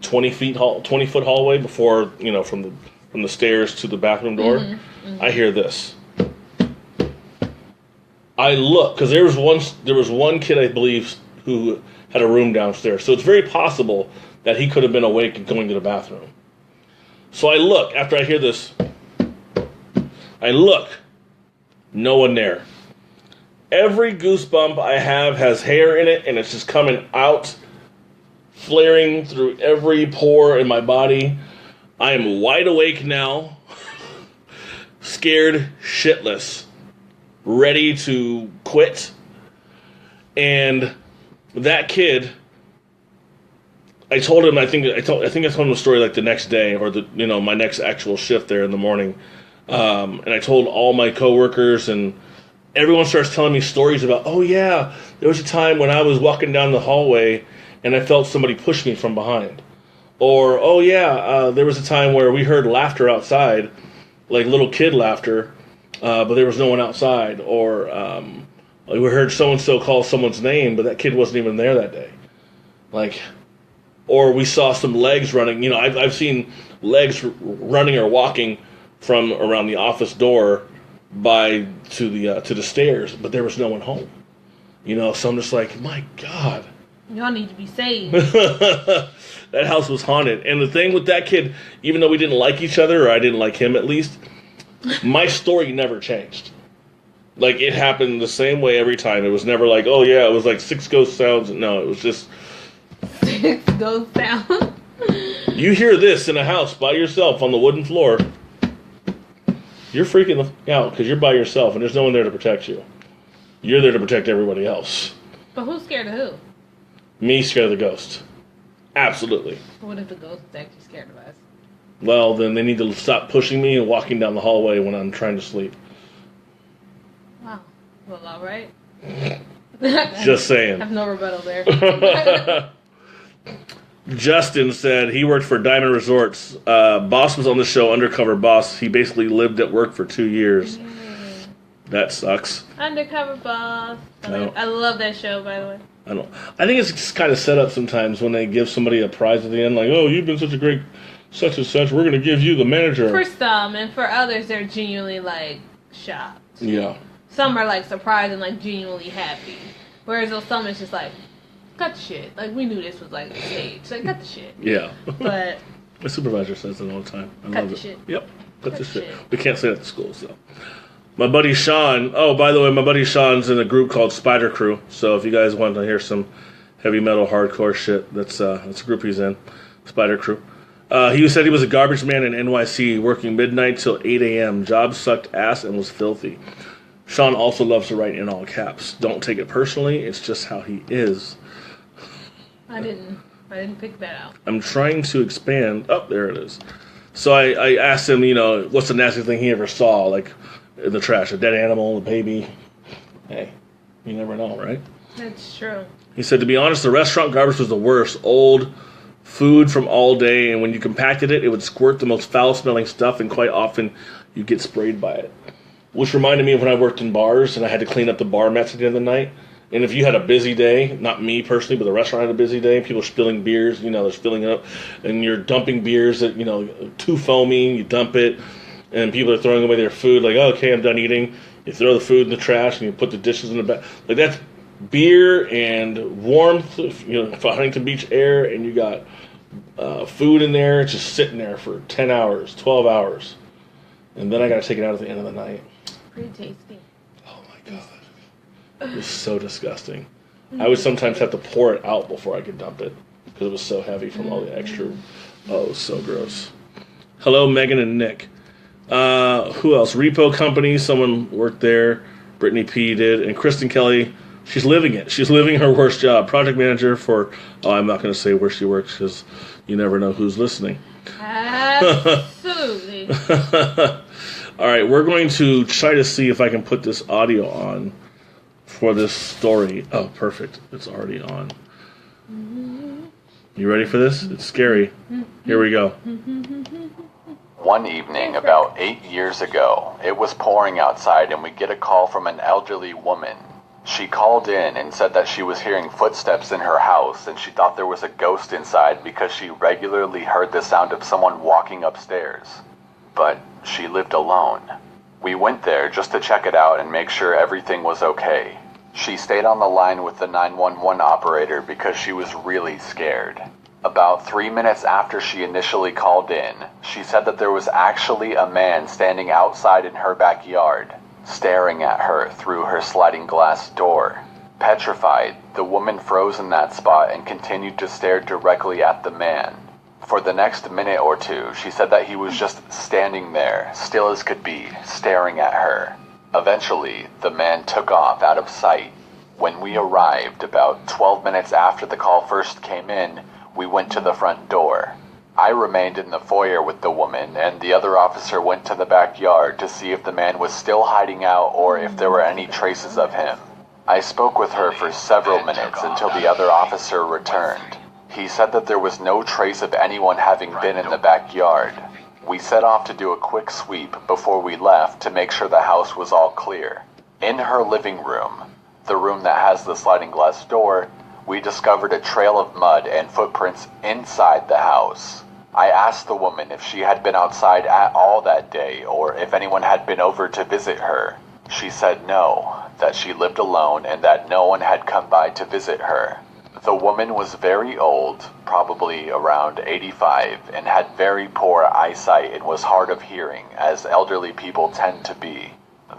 20-foot hallway before, from the stairs to the bathroom door. Mm-hmm, mm-hmm. I hear this. I look, because there was one kid, I believe, who had a room downstairs. So it's very possible that he could have been awake and going to the bathroom. So I look, after I hear this, no one there. Every goosebump I have has hair in it, and it's just coming out, flaring through every pore in my body. I am wide awake now, scared shitless, ready to quit. And that kid, I told him, I think I told him the story like the next day, or my next actual shift there in the morning. And I told all my coworkers, and everyone starts telling me stories about, oh yeah, there was a time when I was walking down the hallway and I felt somebody push me from behind. Or, oh yeah, there was a time where we heard laughter outside, like little kid laughter, but there was no one outside. Or we heard so-and-so call someone's name, but that kid wasn't even there that day. Or we saw some legs running. I've seen legs running or walking from around the office door to the stairs, but there was no one home. So I'm just like, my God. Y'all need to be saved. That house was haunted. And the thing with that kid, even though we didn't like each other, or I didn't like him at least, my story never changed. Like, it happened the same way every time. It was never like, oh yeah, it was like 6 ghost sounds. No, it was just 6 ghost sounds. You hear this in a house by yourself on the wooden floor, you're freaking out because you're by yourself and there's no one there to protect you. You're there to protect everybody else. But who's scared of who? Me scared of the ghost. Absolutely. What if the ghost is actually scared of us? Well, then they need to stop pushing me and walking down the hallway when I'm trying to sleep. Wow. Well, all right. Just saying. I have no rebuttal there. Justin said he worked for Diamond Resorts. Boss was on the show, Undercover Boss. He basically lived at work for 2 years. Yeah. That sucks. Undercover Boss. I love that show, by the way. I think it's just kind of set up sometimes when they give somebody a prize at the end, like, oh, you've been such a great such and such, we're going to give you the manager. For some, and for others, they're genuinely, shocked. Yeah. Some are, surprised and, genuinely happy. Whereas some, it's just cut the shit. We knew this was, a stage. Cut the shit. Yeah. But my supervisor says it all the time. I cut love the it. Shit. Yep. Cut the shit. We can't say that at school, so. My buddy Sean, by the way, my buddy Sean's in a group called Spider Crew, so if you guys want to hear some heavy metal hardcore shit, that's a group he's in, Spider Crew. He said he was a garbage man in NYC, working midnight till 8 a.m. Job sucked ass and was filthy. Sean also loves to write in all caps. Don't take it personally, it's just how he is. I didn't pick that out. I'm trying to expand. Oh, there it is. So I asked him, what's the nastiest thing he ever saw, like in the trash, a dead animal, a baby. Hey, you never know, right? That's true. He said, to be honest, the restaurant garbage was the worst. Old food from all day, and when you compacted it, it would squirt the most foul-smelling stuff, and quite often you get sprayed by it. Which reminded me of when I worked in bars, and I had to clean up the bar mats at the end of the night. And if you had a busy day, not me personally, but the restaurant had a busy day, people are spilling beers, they're spilling it up, and you're dumping beers that, too foamy, you dump it, and people are throwing away their food, like, oh, okay, I'm done eating. You throw the food in the trash, and you put the dishes in the back. Like, that's beer and warmth, Huntington Beach air, and you got food in there, just sitting there for 10 hours, 12 hours. And then I got to take it out at the end of the night. Pretty tasty. Oh, my God. It was so disgusting. I would sometimes have to pour it out before I could dump it because it was so heavy from all the extra. Oh, it was so gross. Hello, Megan and Nick. Who else? Repo Company, someone worked there. Brittany P. did. And Kristen Kelly, she's living it. She's living her worst job. Project manager for, I'm not going to say where she works because you never know who's listening. Absolutely. All right, we're going to try to see if I can put this audio on for this story. Oh, perfect. It's already on. You ready for this? It's scary. Here we go. One evening, about 8 years ago, it was pouring outside and we get a call from an elderly woman. She called in and said that she was hearing footsteps in her house and she thought there was a ghost inside because she regularly heard the sound of someone walking upstairs. But she lived alone. We went there just to check it out and make sure everything was okay. She stayed on the line with the 911 operator because she was really scared. About 3 minutes after she initially called in, she said that there was actually a man standing outside in her backyard, staring at her through her sliding glass door. Petrified, the woman froze in that spot and continued to stare directly at the man. For the next minute or two, she said that he was just standing there, still as could be, staring at her. Eventually, the man took off out of sight. When we arrived, about 12 minutes after the call first came in, we went to the front door. I remained in the foyer with the woman, and the other officer went to the backyard to see if the man was still hiding out or if there were any traces of him. I spoke with her for several minutes until the other officer returned. He said that there was no trace of anyone having been in the backyard. We set off to do a quick sweep before we left to make sure the house was all clear. In her living room, the room that has the sliding glass door, we discovered a trail of mud and footprints inside the house. I asked the woman if she had been outside at all that day or if anyone had been over to visit her. She said no, that she lived alone and that no one had come by to visit her. The woman was very old, probably around 85, and had very poor eyesight and was hard of hearing, as elderly people tend to be.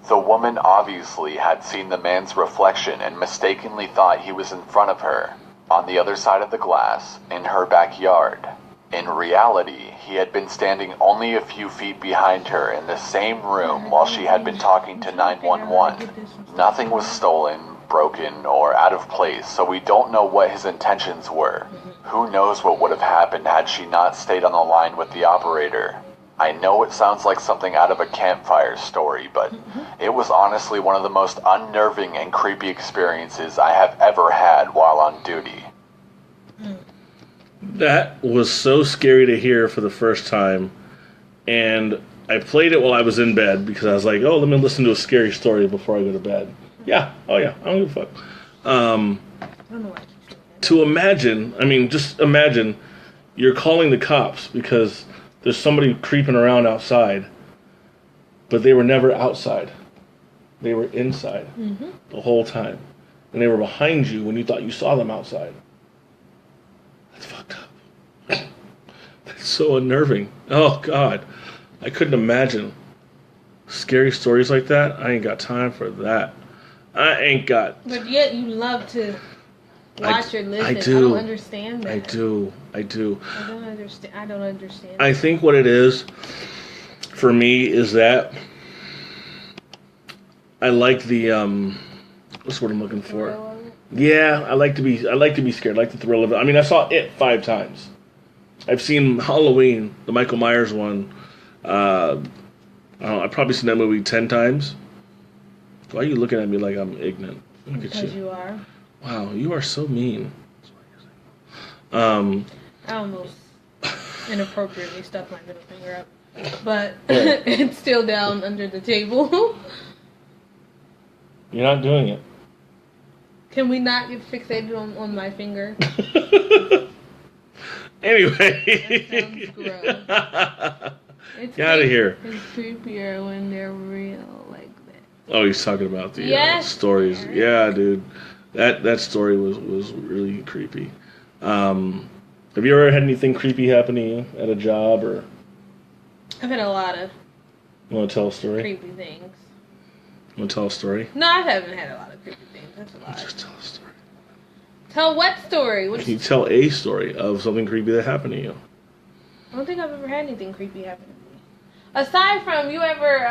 The woman obviously had seen the man's reflection and mistakenly thought he was in front of her, on the other side of the glass, in her backyard. In reality, he had been standing only a few feet behind her in the same room while she had been talking to 911. Nothing was stolen, broken, or out of place, so we don't know what his intentions were. Who knows what would have happened had she not stayed on the line with the operator. I know it sounds like something out of a campfire story, but it was honestly one of the most unnerving and creepy experiences I have ever had while on duty. That was so scary to hear for the first time, and I played it while I was in bed because I was like, oh, let me listen to a scary story before I go to bed. Yeah, oh yeah, I don't give a fuck. To imagine, just imagine you're calling the cops because there's somebody creeping around outside, but they were never outside. They were inside the whole time. And they were behind you when you thought you saw them outside. That's fucked up. That's so unnerving. Oh, God. I couldn't imagine scary stories like that. I ain't got time for that. I ain't got... But yet you love to watch or listen. I do. I don't understand that. I do. I don't understand. I think what it is for me is that I like the what's the word I'm looking for? Yeah, I like to be scared. I like the thrill of it. I saw it 5 times. I've seen Halloween, the Michael Myers one. I don't know, I've probably seen that movie 10 times. Why are you looking at me like I'm ignorant? Look at Because you are. Wow, you are so mean. I almost inappropriately stuck my middle finger up. But it's still down under the table. You're not doing it. Can we not get fixated on my finger? Anyway. That sounds gross. It's Get out of here. It's creepier when they're real like that. Oh, he's talking about the stories. Yeah, dude. That story was really creepy. Have you ever had anything creepy happen to you at a job or? I've had a lot of. You want to tell a story? Creepy things. You want to tell a story? No, I haven't had a lot of creepy things. That's a lot. Just tell a story. Tell what story? Can you tell a story of something creepy that happened to you? I don't think I've ever had anything creepy happen to me. Aside from, you ever,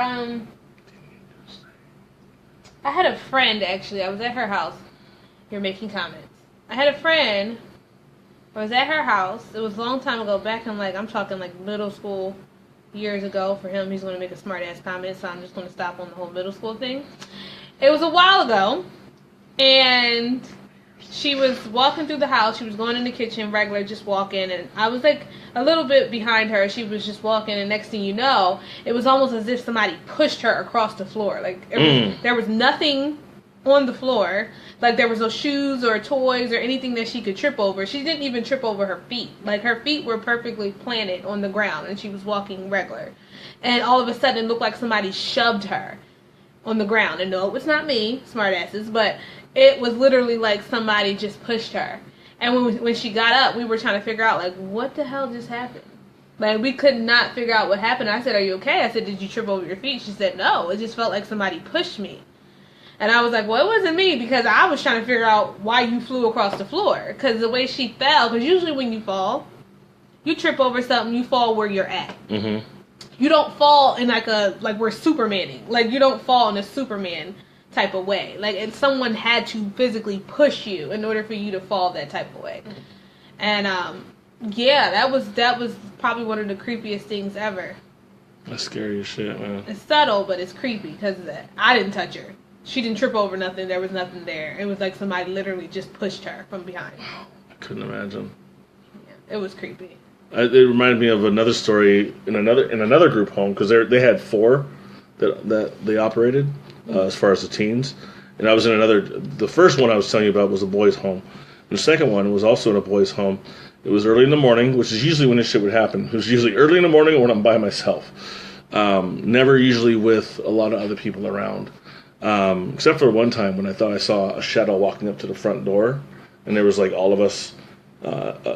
I had a friend, actually. I was at her house. You're making comments. I had a friend. I was at her house. It was a long time ago. Back in, I'm talking, middle school years ago. For him, he's going to make a smart-ass comment, so I'm just going to stop on the whole middle school thing. It was a while ago, and she was walking through the house. She was going in the kitchen, regular, just walking, and I was, a little bit behind her. She was just walking, and next thing you know, it was almost as if somebody pushed her across the floor. There was nothing on the floor. There was no shoes or toys or anything that she could trip over. She didn't even trip over her feet. Her feet were perfectly planted on the ground, and she was walking regular. And all of a sudden, it looked like somebody shoved her on the ground. And no, it was not me, smartasses, but it was literally like somebody just pushed her. And when she got up, we were trying to figure out, what the hell just happened? We could not figure out what happened. I said, "Are you okay?" I said, "Did you trip over your feet?" She said, "No, it just felt like somebody pushed me." And I was like, well, it wasn't me, because I was trying to figure out why you flew across the floor. Because the way she fell, because usually when you fall, you trip over something, you fall where you're at. Mm-hmm. You don't fall in like we're Supermaning. You don't fall in a Superman type of way. And someone had to physically push you in order for you to fall that type of way. And, yeah, that was probably one of the creepiest things ever. That's scary as shit, man. It's subtle, but it's creepy, because I didn't touch her. She didn't trip over nothing. There was nothing there. It was like somebody literally just pushed her from behind. I couldn't imagine. Yeah, it was creepy. It reminded me of another story in another group home, because they had 4 that they operated as far as the teens, and I was in another. The first one I was telling you about was a boys' home, and the second one was also in a boys' home. It was early in the morning, which is usually when this shit would happen. It was usually early in the morning or when I'm by myself. Never usually with a lot of other people around. Except for one time when I thought I saw a shadow walking up to the front door, and there was all of us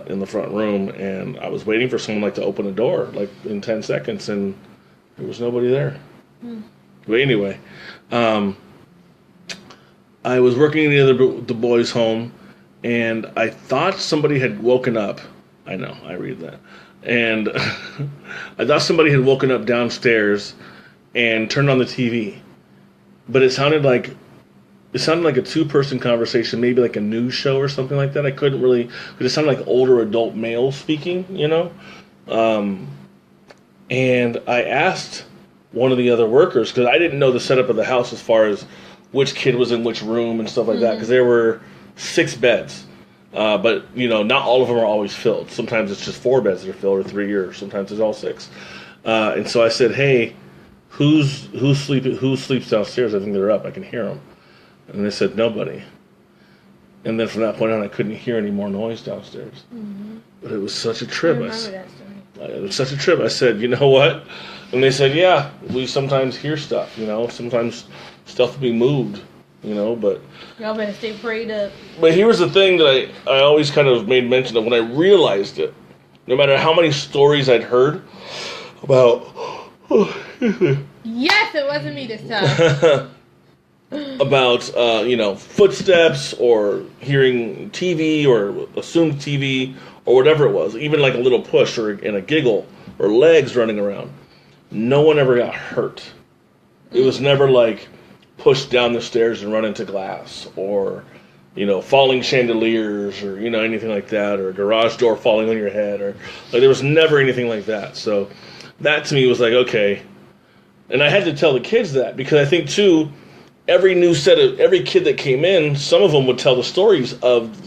in the front room, and I was waiting for someone to open the door in 10 seconds, and there was nobody there. But anyway, I was working in the boys' home, and I thought somebody had woken up. I know, I read that. And I thought somebody had woken up downstairs and turned on the TV. But it sounded like a 2-person conversation, maybe a news show or something like that. I couldn't really, because it sounded like older adult males speaking, And I asked one of the other workers, because I didn't know the setup of the house as far as which kid was in which room and stuff like that, because there were 6 beds. But, not all of them are always filled. Sometimes it's just 4 beds that are filled, or 3, or sometimes it's all 6. And so I said, hey, who sleeps downstairs? I think they're up. I can hear them. And they said, nobody. And then from that point on, I couldn't hear any more noise downstairs. Mm-hmm. But it was such a trip. I remember that story. It was such a trip. I said, you know what? And they said, yeah, we sometimes hear stuff, Sometimes stuff will be moved, but... Y'all better stay prayed up. But here's the thing that I always kind of made mention of when I realized it. No matter how many stories I'd heard about... Yes, it wasn't me this time. About, footsteps or hearing TV or assumed TV or whatever it was. Even a little push and a giggle or legs running around. No one ever got hurt. It was never pushed down the stairs and run into glass or, falling chandeliers or, anything like that, or a garage door falling on your head, or like there was never anything like that. So that to me was like, okay. And I had to tell the kids that because I think too, every kid that came in, some of them would tell the stories of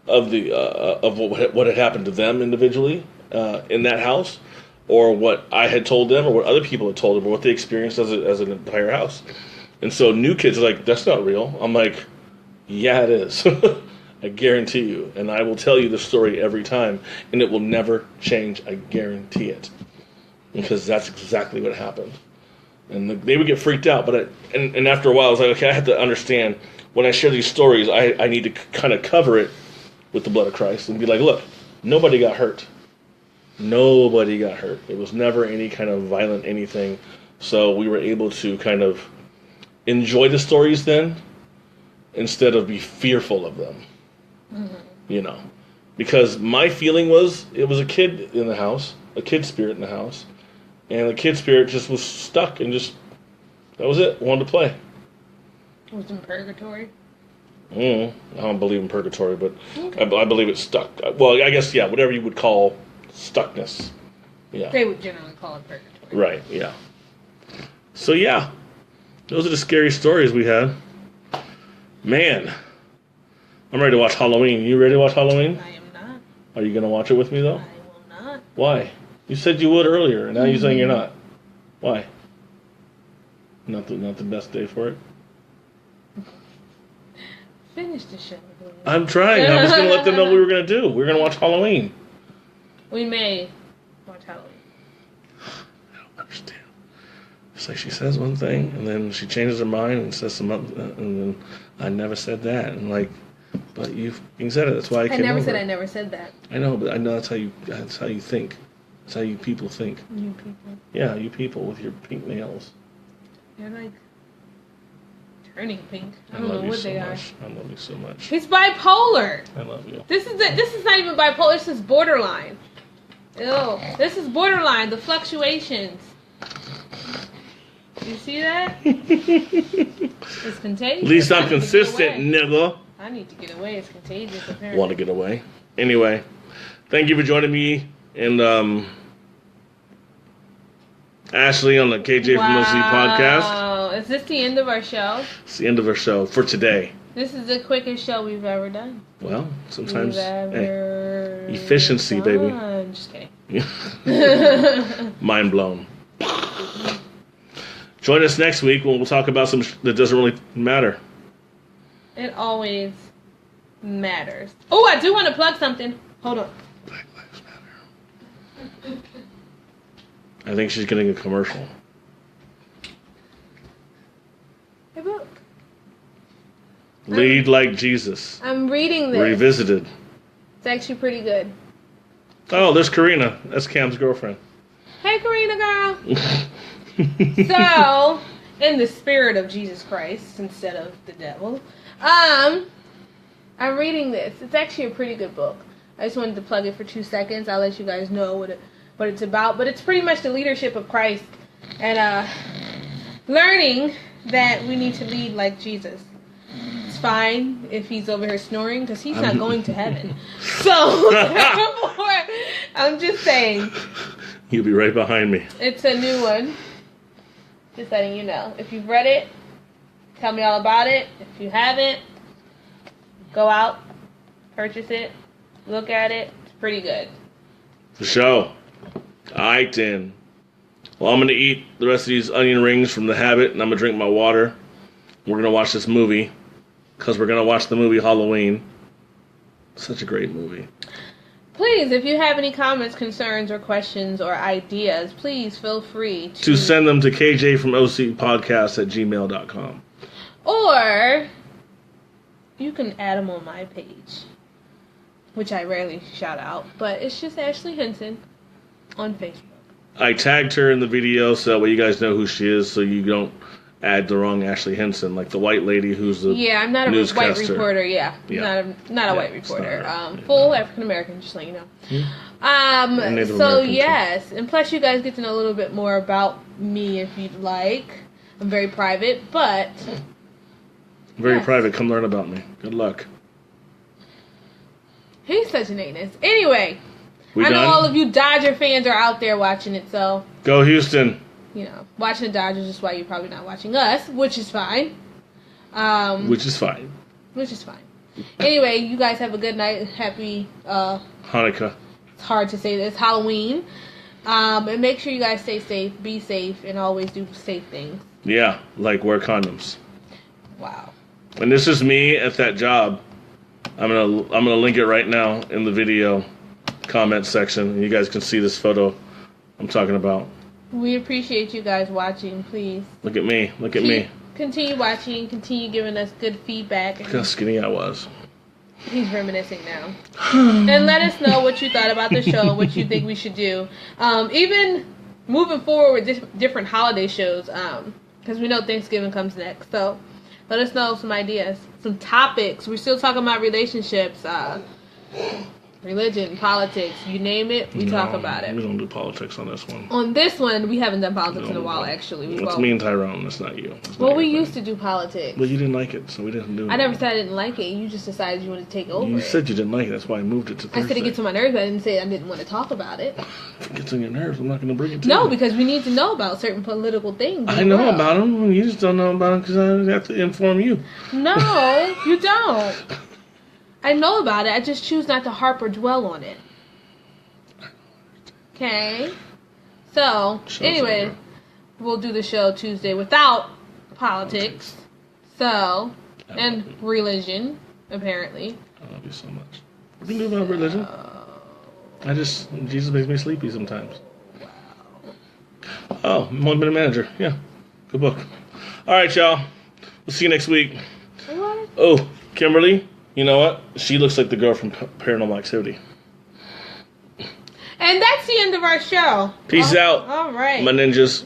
what had happened to them individually in that house, or what I had told them, or what other people had told them, or what they experienced as an entire house. And so new kids are like, that's not real. I'm like, yeah, it is. I guarantee you. And I will tell you the story every time, and it will never change. I guarantee it. Because that's exactly what happened. And they would get freaked out. But and after a while, I was like, okay, I have to understand, when I share these stories, I need to kind of cover it with the blood of Christ and be like, look, nobody got hurt. Nobody got hurt. It was never any kind of violent anything. So we were able to kind of enjoy the stories then, instead of be fearful of them. Mm-hmm. Because my feeling was, it was a kid in the house, a kid spirit in the house, and the kid spirit just was stuck and just, that was it, wanted to play. It was in purgatory? I don't believe in purgatory, but okay. I believe it's stuck. Well, I guess, yeah, whatever you would call stuckness. Yeah. They would generally call it purgatory. Right, yeah. So, yeah, those are the scary stories we had. Man, I'm ready to watch Halloween. You ready to watch Halloween? I am not. Are you going to watch it with me, though? I will not. Why? You said you would earlier, and now you're saying you're not. Why? Not the best day for it? Finish the show. Please. I'm trying. I'm just going to let them know what we were going to do. We're going to watch Halloween. We may watch Halloween. I don't understand. It's like she says one thing, and then she changes her mind and says some other, and then I never said that. And like, but you said it. That's why I came over. I never said that. I know, but I know that's how you think. That's how you people think. You people. Yeah, you people with your pink nails. They're like turning pink. I don't know what they are. I love you so much. He's bipolar. I love you. This is not even bipolar. This is borderline. Ew. This is borderline. The fluctuations. You see that? It's contagious. At least I'm consistent, nigga. I need to get away. It's contagious, apparently. Want to get away. Anyway, thank you for joining me and Ashley on the KJ from OC podcast. Is this the end of our show? It's the end of our show for today. This is the quickest show we've ever done. Well, sometimes efficiency, baby. I'm just kidding. Mind blown. Join us next week when we'll talk about some that doesn't really matter. It always matters. Oh, I do want to plug something. Hold on. Black Lives Matter. I think she's getting a commercial. Hey, book. Lead like Jesus. I'm reading this. Revisited. It's actually pretty good. Oh, there's Karina. That's Cam's girlfriend. Hey, Karina, girl. So, in the spirit of Jesus Christ instead of the devil, I'm reading this. It's actually a pretty good book. I just wanted to plug it for 2 seconds. I'll let you guys know what it's about. But it's pretty much the leadership of Christ and learning that we need to lead like Jesus. It's fine if he's over here snoring because he's not going to heaven. So, therefore, I'm just saying. You'll be right behind me. It's a new one. Just letting you know. If you've read it, tell me all about it. If you haven't, go out, purchase it, look at it. It's pretty good. For sure. Alright then. Well, I'm going to eat the rest of these onion rings from The Habit, and I'm going to drink my water. We're going to watch this movie, because we're going to watch the movie Halloween. Such a great movie. Please, if you have any comments, concerns, or questions, or ideas, please feel free to send them to kjfromocpodcast@gmail.com. Or you can add them on my page, which I rarely shout out, but it's just Ashley Hinson on Facebook. I tagged her in the video so that way you guys know who she is, so you don't add the wrong Ashley Hinson, like the white lady who's the I'm not a newscaster. White reporter. Not a white reporter. Full African American, just let you know. So yes, and plus you guys get to know a little bit more about me if you'd like. I'm very private, but Very Yes. private. Come learn about me. Good luck. He's such an anus. Anyway, We I know done? all of you Dodger fans are out there watching it, so, Go Houston. watching the Dodgers is why you're probably not watching us, which is fine. Which is fine. Which is fine. Anyway, you guys have a good night. Happy, Hanukkah. it's hard to say this, Halloween. And make sure you guys stay safe, be safe, and always do safe things. Yeah, like wear condoms. Wow. And this is me at that job. I'm gonna link it right now in the video comment section. You guys can see this photo I'm talking about. We appreciate you guys watching. Please Look at me. Look at me. continue watching. Continue giving us good feedback. Look how skinny I was. He's reminiscing now. And let us know what you thought about the show and what you think we should do. Even moving forward with different holiday shows, because we know Thanksgiving comes next. So let us know some ideas, some topics. We're still talking about relationships, religion, politics, you name it, we talk about We it. don't do politics on this one. On this one, we haven't done politics No, in a while, no. actually. It's me and Tyrone. That's not you. That's Well, not we your used thing. to do politics. Well, you didn't like it, so we didn't do it. I never said I didn't like it. You just decided you wanted to take over You it. said you didn't like it. That's why I moved it to Thursday. I said it gets on my nerves, but I didn't say I didn't want to talk about it. If it gets on your nerves, I'm not going to bring it to No, you. because we need to know about certain political things. I know about them. You just don't know about them because I have to inform you. No, you don't. I know about it. I just choose not to harp or dwell on it. Okay. So, Show's anyway, over. we'll do the show Tuesday without politics. So, and religion, apparently. I love you so much. We can do about religion. Jesus makes me sleepy sometimes. Oh, 1 Minute Manager. Yeah. Good book. All right, y'all. We'll see you next week. What? Oh, Kimberly, you know what? She looks like the girl from Paranormal Activity. And that's the end of our show. Peace out, All right. my ninjas.